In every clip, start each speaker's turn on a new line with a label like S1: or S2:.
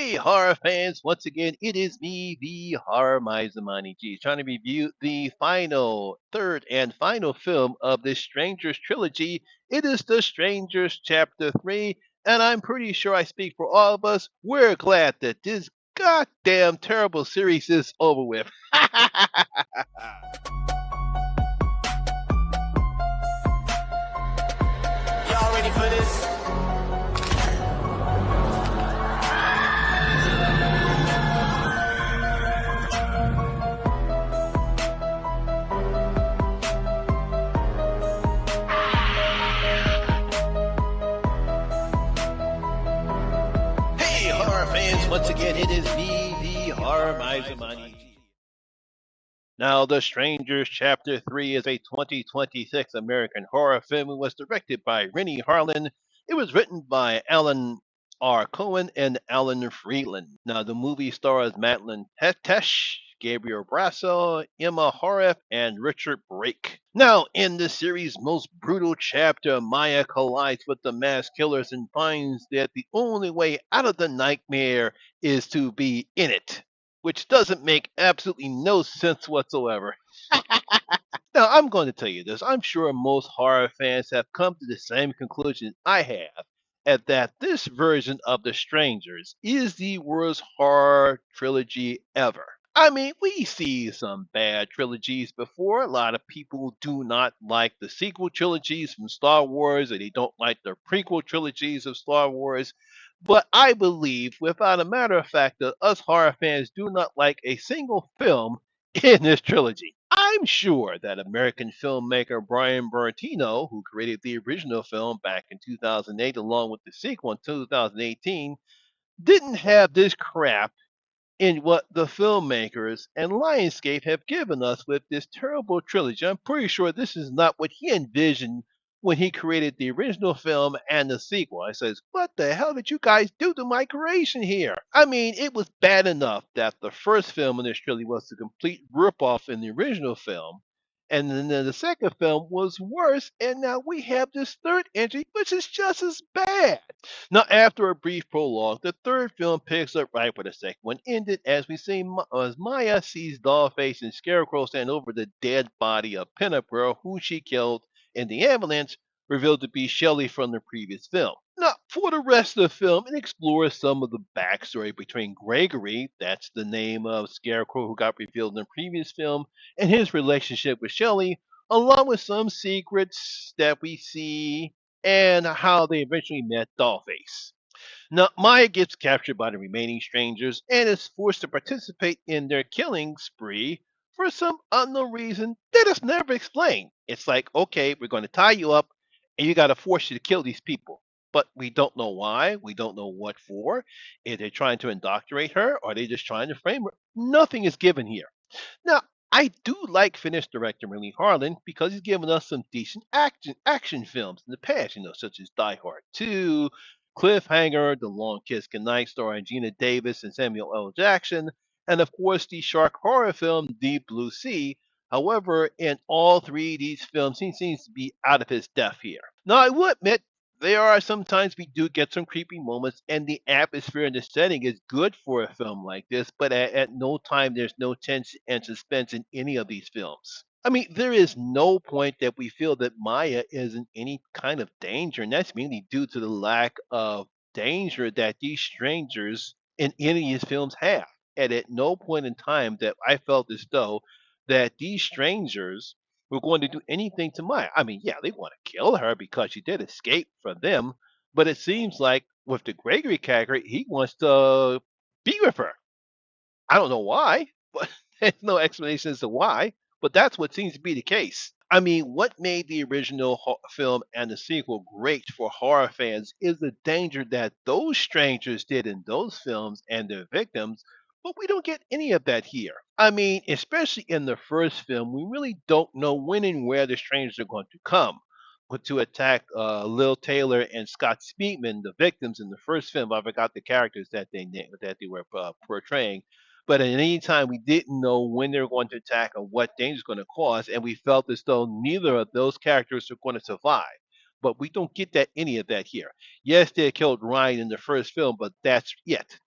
S1: Hey, horror fans! Once again, it is me, the Horror Mizamani G, trying to review the third and final film of this Strangers trilogy. It is The Strangers Chapter 3, and I'm pretty sure I speak for all of us. We're glad that this goddamn terrible series is over with.
S2: Y'all ready for this?
S1: Hey, horror fans! Once again, it is me, the Horror Mizamani G. Now, The Strangers Chapter 3 is a 2026 American horror film. It was directed by Rennie Harlan. It was written by Alan R. Cohen and Alan Freeland. Now, the movie stars Madeline Tesh, Gabriel Brasso, Emma Horeff, and Richard Brake. Now, in the series' most brutal chapter, Maya collides with the masked killers and finds that the only way out of the nightmare is to be in it, which doesn't make absolutely no sense whatsoever. Now, I'm going to tell you this. I'm sure most horror fans have come to the same conclusion I have, at that this version of The Strangers is the worst horror trilogy ever. I mean, we see some bad trilogies before. A lot of people do not like the sequel trilogies from Star Wars, or they don't like the prequel trilogies of Star Wars. But I believe, without a matter of fact, that us horror fans do not like a single film in this trilogy. I'm sure that American filmmaker Brian Bertino, who created the original film back in 2008 along with the sequel in 2018, didn't have this crap in what the filmmakers and Lionsgate have given us with this terrible trilogy. I'm pretty sure this is not what he envisioned when he created the original film and the sequel. I says, what the hell did you guys do to my creation here? I mean, it was bad enough that the first film in this trilogy was a complete ripoff in the original film. And then the second film was worse, and now we have this third entry, which is just as bad. Now, after a brief prologue, the third film picks up right where the second one ended, as we see as Maya sees Dollface and Scarecrow stand over the dead body of Pinup Girl, who she killed in the ambulance, revealed to be Shelley from the previous film. Now, for the rest of the film, it explores some of the backstory between Gregory, that's the name of Scarecrow who got revealed in the previous film, and his relationship with Shelley, along with some secrets that we see and how they eventually met Dollface. Now, Maya gets captured by the remaining strangers and is forced to participate in their killing spree for some unknown reason that is never explained. It's like, okay, we're going to tie you up and you got to force you to kill these people. But we don't know why. We don't know what for. Is they trying to indoctrinate her or are they just trying to frame her? Nothing is given here. Now, I do like Finnish director Rennie Harlan because he's given us some decent action films in the past, such as Die Hard 2, Cliffhanger, The Long Kiss Goodnight, starring Gina Davis and Samuel L. Jackson, and of course the shark horror film Deep Blue Sea. However, in all three of these films, he seems to be out of his depth here. Now, I will admit there are sometimes we do get some creepy moments, and the atmosphere and the setting is good for a film like this, but at no time there's no tension and suspense in any of these films. I mean, there is no point that we feel that Maya is in any kind of danger, and that's mainly due to the lack of danger that these strangers in any of these films have. And at no point in time that I felt as though that these strangers were going to do anything to Maya. I mean, yeah, they want to kill her because she did escape from them, but it seems like with the Gregory character, he wants to be with her. I don't know why, but there's no explanation as to why, but that's what seems to be the case. I mean, what made the original film and the sequel great for horror fans is the danger that those strangers did in those films and their victims, but we don't get any of that here. I mean, especially in the first film, we really don't know when and where the strangers are going to come. But to attack Lil Taylor and Scott Speedman, the victims in the first film, I forgot the characters that they were portraying. But at any time, we didn't know when they were going to attack or what danger was going to cause, and we felt as though neither of those characters are going to survive. But we don't get any of that here. Yes, they killed Ryan in the first film, but that's it.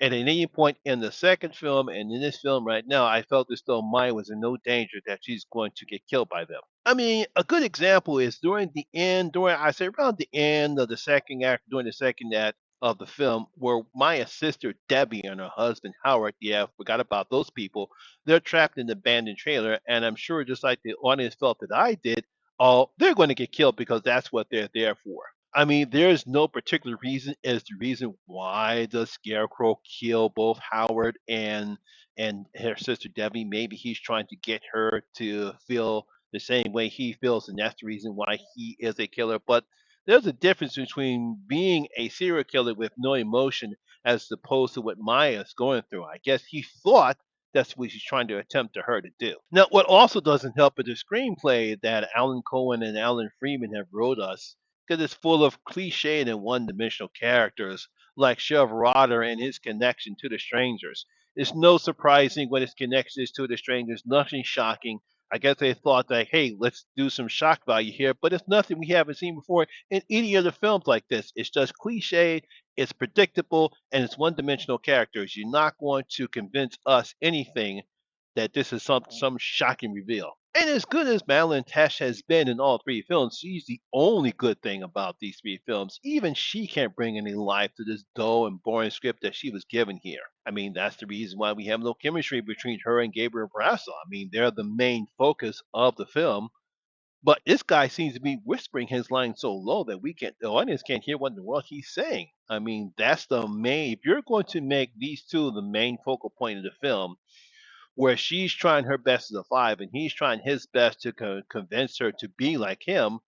S1: And at any point in the second film and in this film right now, I felt as though Maya was in no danger that she's going to get killed by them. I mean, a good example is during the end, during I say around the end of the second act, during the second act of the film, where Maya's sister Debbie and her husband Howard, yeah, forgot about those people. They're trapped in the abandoned trailer, and I'm sure just like the audience felt that I did, oh, they're going to get killed because that's what they're there for. I mean, there's no particular reason as the reason why the Scarecrow kill both Howard and her sister Debbie. Maybe he's trying to get her to feel the same way he feels, and that's the reason why he is a killer. But there's a difference between being a serial killer with no emotion as opposed to what Maya's going through. I guess he thought that's what he's trying to attempt to her to do. Now, what also doesn't help is the screenplay that Alan Cohen and Alan Freeman have wrote us, because it's full of cliched and one-dimensional characters like Chev Rotter and his connection to the strangers. It's no surprising what his connection is to the strangers. Nothing shocking. I guess they thought that, hey, let's do some shock value here, but it's nothing we haven't seen before in any other films like this. It's just cliche, it's predictable, and it's one-dimensional characters. You're not going to convince us anything that this is some shocking reveal. And as good as Madeline Tesh has been in all three films, she's the only good thing about these three films. Even she can't bring any life to this dull and boring script that she was given here. I mean, that's the reason why we have no chemistry between her and Gabriel Brasso. I mean, they're the main focus of the film. But this guy seems to be whispering his lines so low that the audience can't hear what in the world he's saying. I mean, that's the main. If you're going to make these two the main focal point of the film, where she's trying her best as a five and he's trying his best to convince her to be like him,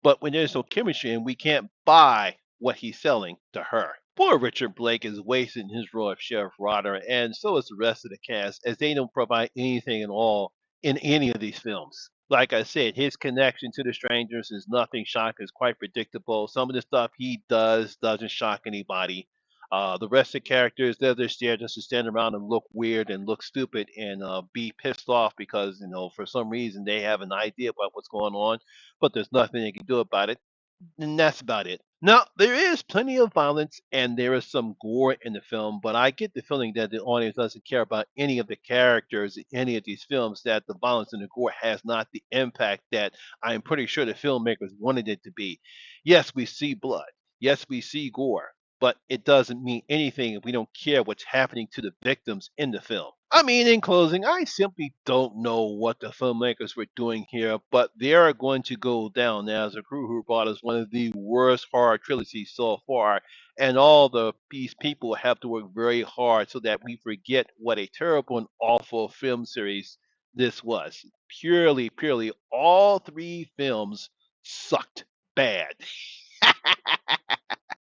S1: but when there's no chemistry and we can't buy what he's selling to her. Poor Richard Blake is wasting his role of Sheriff Rotter, and so is the rest of the cast, as they don't provide anything at all in any of these films. Like I said, his connection to the strangers is nothing shocking, it's quite predictable. Some of the stuff he does doesn't shock anybody. The rest of the characters, they're just there just to stand around and look weird and look stupid and be pissed off because, for some reason they have an idea about what's going on, but there's nothing they can do about it. And that's about it. Now, there is plenty of violence and there is some gore in the film, but I get the feeling that the audience doesn't care about any of the characters in any of these films, that the violence and the gore has not the impact that I'm pretty sure the filmmakers wanted it to be. Yes, we see blood. Yes, we see gore, but it doesn't mean anything if we don't care what's happening to the victims in the film. I mean, in closing, I simply don't know what the filmmakers were doing here, but they are going to go down as a crew who brought us one of the worst horror trilogies so far, and these people have to work very hard so that we forget what a terrible and awful film series this was. Purely, all three films sucked bad.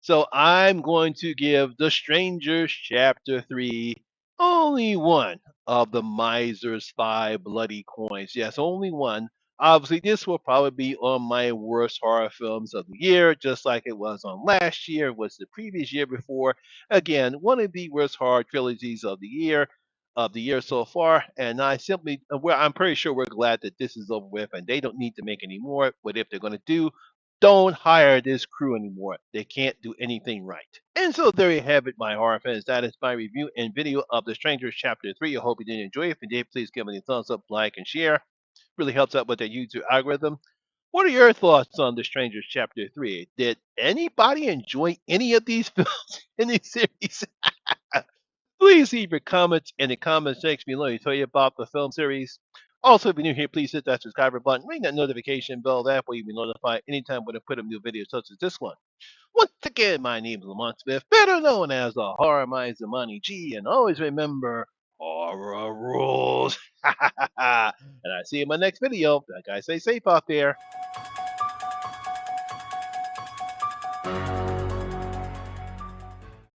S1: So I'm going to give The Strangers Chapter 3 only one of the miser's five bloody coins. Yes, only one. Obviously, this will probably be on my worst horror films of the year, just like it was on last year, was the previous year before. Again, one of the worst horror trilogies of the year so far. And I'm pretty sure we're glad that this is over with, and they don't need to make any more. But if they're going to do, don't hire this crew anymore. They can't do anything right. And so there you have it, my horror fans. That is my review and video of The Strangers Chapter 3. I hope you did enjoy it. If you did, please give me a thumbs up, like, and share. Really helps out with the YouTube algorithm. What are your thoughts on The Strangers Chapter 3? Did anybody enjoy any of these films in this series? Please leave your comments in the comment section below to tell you about the film series. Also, if you're new here, please hit that subscribe button, ring that notification bell. That way you'll be notified anytime when I put up new videos such as this one. Once again, my name is Lamont Smith, better known as the Horror Mizamani G, and always remember, horror rules. And I see you in my next video. Like I say, safe out there.